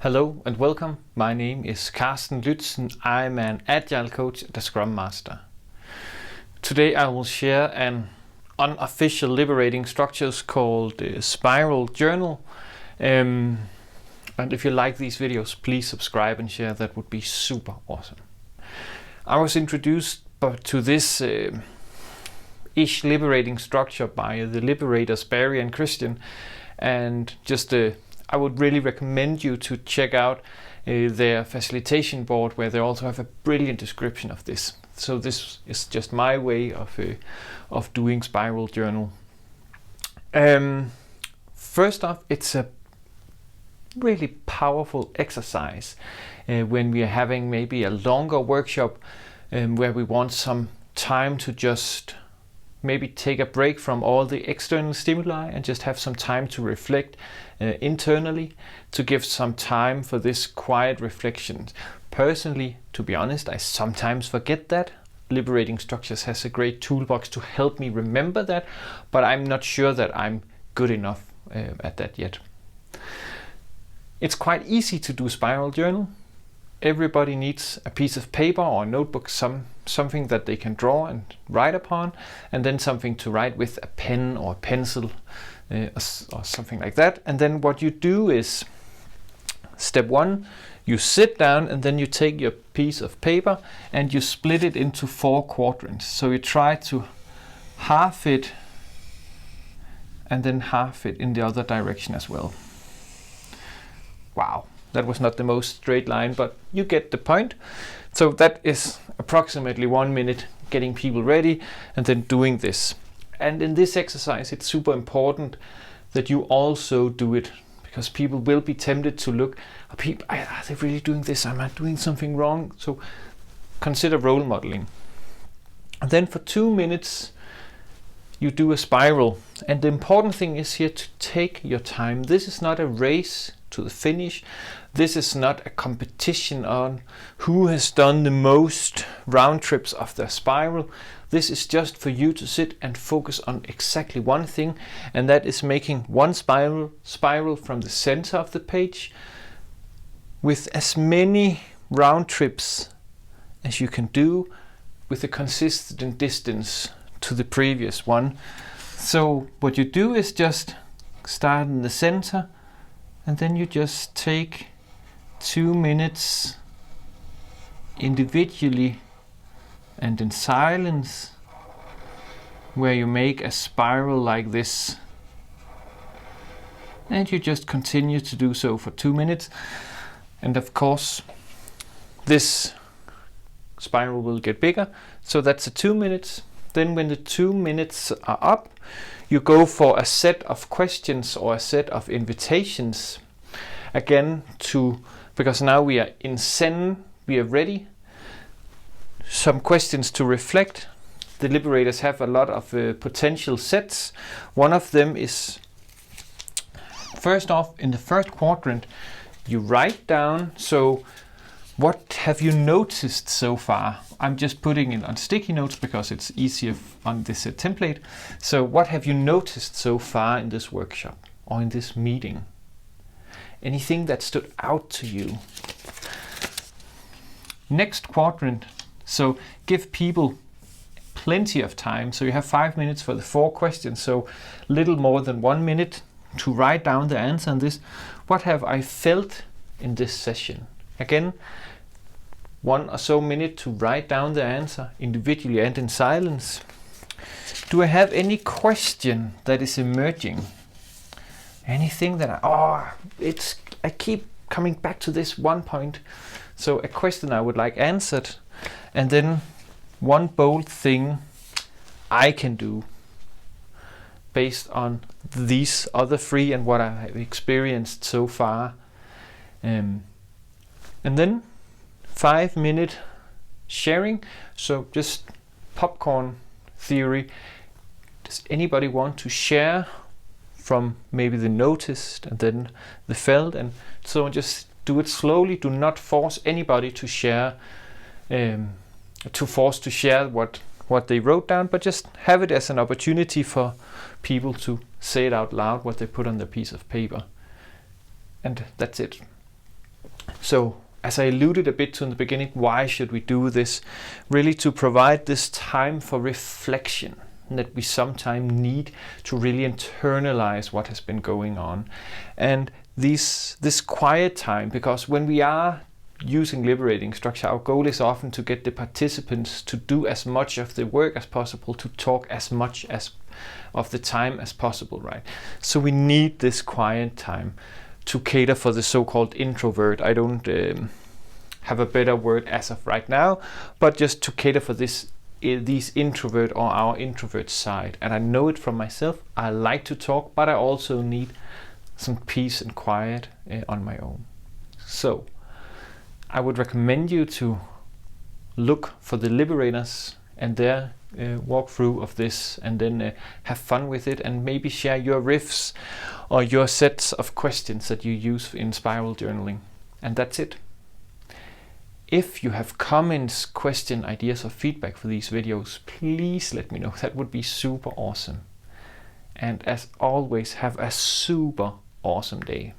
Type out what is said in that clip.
Hello and welcome. My name is Carsten Lützen. I'm an Agile coach and a Scrum Master. Today I will share an unofficial Liberating Structures called the Spiral Journal. And if you like these videos, please subscribe and share. That would be super awesome. I was introduced to this ish liberating structure by the Liberators, Barry and Christiaan, and I would really recommend you to check out their facilitation board, where they also have a brilliant description of this. So this is just my way of doing Spiral Journal. First off, it's a really powerful exercise when we are having maybe a longer workshop where we want some time to just maybe take a break from all the external stimuli and just have some time to reflect internally, to give some time for this quiet reflection. Personally, to be honest, I sometimes forget that. Liberating Structures has a great toolbox to help me remember that, but I'm not sure that I'm good enough at that yet. It's quite easy to do Spiral Journal. Everybody needs a piece of paper or a notebook, something that they can draw and write upon, and then something to write with, a pen or a pencil or something like that. And then what you do is, step one, you sit down and then you take your piece of paper and you split it into 4 quadrants. So you try to half it and then half it in the other direction as well. Wow. That was not the most straight line, but you get the point. So that is approximately 1 minute getting people ready and then doing this. And in this exercise, it's super important that you also do it, because people will be tempted to look, are they really doing this? Am I doing something wrong? So consider role modeling. And then for 2 minutes, you do a spiral. And the important thing is here to take your time. This is not a race to the finish. This is not a competition on who has done the most round trips of the spiral. This is just for you to sit and focus on exactly one thing, and that is making one spiral from the center of the page with as many round trips as you can do with a consistent distance to the previous one. So what you do is just start in the center, and then you just take 2 minutes individually and in silence, where you make a spiral like this. And you just continue to do so for 2 minutes. And of course, this spiral will get bigger. So that's 2 minutes. Then when the 2 minutes are up, you go for a set of questions or a set of invitations. Again, because now we are in Zen, we are ready. Some questions to reflect. The Liberators have a lot of potential sets. One of them is, first off, in the first quadrant, you write down, so what have you noticed so far? I'm just putting it on sticky notes because it's easier on this template. So what have you noticed so far in this workshop or in this meeting? Anything that stood out to you? Next quadrant, so give people plenty of time. So you have 5 minutes for the 4 questions, so little more than 1 minute to write down the answer on this. What have I felt in this session? Again, 1 or so minute to write down the answer individually and in silence. Do I have any question that is emerging? Anything that I keep coming back to this one point. So a question I would like answered, and then one bold thing I can do based on these other 3 and what I have experienced so far. And then 5 minute sharing. So just popcorn theory. Does anybody want to share from maybe the noticed and then the felt, and so just do it slowly. Do not force anybody to share, to share what they wrote down, but just have it as an opportunity for people to say it out loud, what they put on their piece of paper. And that's it. So, as I alluded a bit to in the beginning, why should we do this? Really to provide this time for reflection that we sometimes need to really internalize what has been going on. And this quiet time, because when we are using liberating structure, our goal is often to get the participants to do as much of the work as possible, to talk as much as of the time as possible, right? So we need this quiet time to cater for the so-called introvert. I don't have a better word as of right now, but just to cater for these introvert or our introvert side. And I know it from myself. I like to talk, but I also need some peace and quiet on my own. So I would recommend you to look for the Liberators and their walkthrough of this, and then have fun with it, and maybe share your riffs or your sets of questions that you use in spiral journaling. And that's it. If you have comments, question, ideas, or feedback for these videos, please let me know. That would be super awesome. And as always, have a super awesome day.